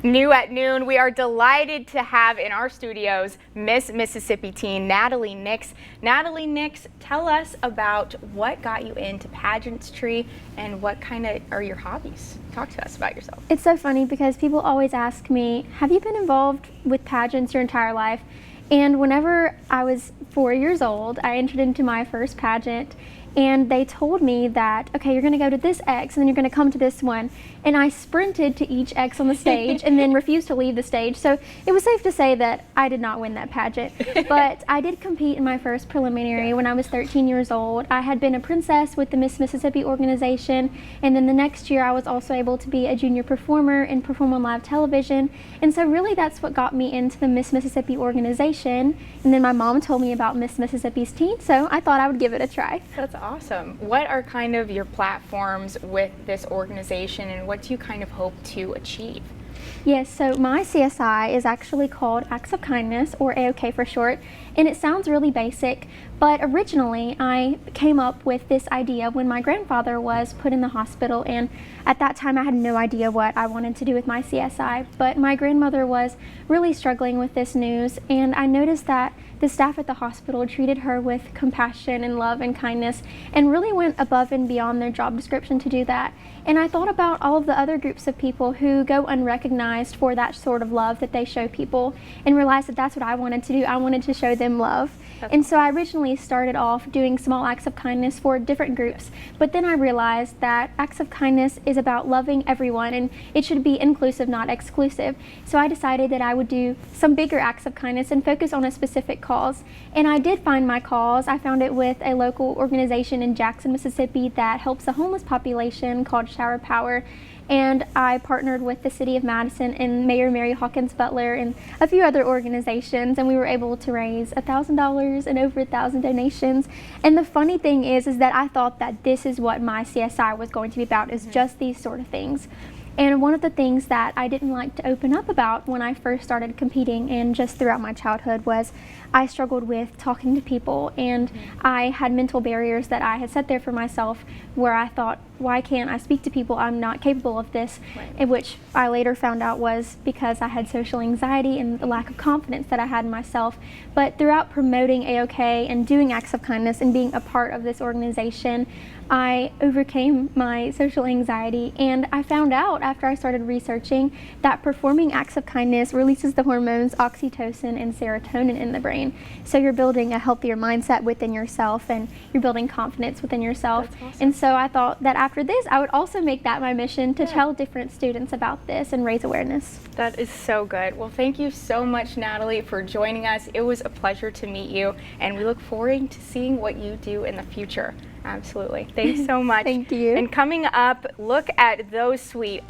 New at noon, we are delighted to have in our studios Miss Mississippi teen Nataleigh Nix. Nataleigh Nix, tell us about what got you into pageantry and what kind of are your hobbies. Talk to us about yourself. It's so funny because people always ask me, have you been involved with pageants your entire life? And whenever I was 4 years old, I entered into my first pageant and they told me that, okay, you're gonna go to this X and then you're gonna come to this one. And I sprinted to each X on the stage and then refused to leave the stage. So it was safe to say that I did not win that pageant. But I did compete in my first preliminary when I was 13 years old. I had been a princess with the Miss Mississippi organization. And then the next year I was also able to be a junior performer and perform on live television. And so really that's what got me into the Miss Mississippi organization. And then my mom told me about Miss Mississippi's teen, so I thought I would give it a try. That's awesome. What are kind of your platforms with this organization and what do you kind of hope to achieve? Yes, so my CSI is actually called Acts of Kindness, or AOK for short, and it sounds really basic, but originally I came up with this idea when my grandfather was put in the hospital, and at that time I had no idea what I wanted to do with my CSI, but my grandmother was really struggling with this news, and I noticed that the staff at the hospital treated her with compassion and love and kindness and really went above and beyond their job description to do that. And I thought about all of the other groups of people who go unrecognized for that sort of love that they show people and realized that that's what I wanted to do. I wanted to show them love. And so I originally started off doing small acts of kindness for different groups, but then I realized that acts of kindness is about loving everyone and it should be inclusive, not exclusive. So I decided that I would do some bigger acts of kindness and focus on a specific cause. And I did find my cause. I found it with a local organization in Jackson, Mississippi that helps the homeless population called Shower Power. And I partnered with the City of Madison and Mayor Mary Hawkins Butler and a few other organizations, and we were able to raise $1,000 and over 1,000 donations. And the funny thing is that I thought that this is what my CSI was going to be about, is just these sort of things. And one of the things that I didn't like to open up about when I first started competing and just throughout my childhood was I struggled with talking to people, and I had mental barriers that I had set there for myself where I thought, why can't I speak to people? I'm not capable of this, in which I later found out was because I had social anxiety and the lack of confidence that I had in myself. But throughout promoting AOK and doing acts of kindness and being a part of this organization, I overcame my social anxiety, and I found out after I started researching that performing acts of kindness releases the hormones oxytocin and serotonin in the brain. So you're building a healthier mindset within yourself and you're building confidence within yourself. That's awesome. And so I thought that after this I would also make that my mission to tell different students about this and raise awareness. That is so good. Well, thank you so much, Nataleigh, for joining us. It was a pleasure to meet you, and we look forward to seeing what you do in the future. Absolutely. Thanks so much. Thank you. And coming up, look at those sweet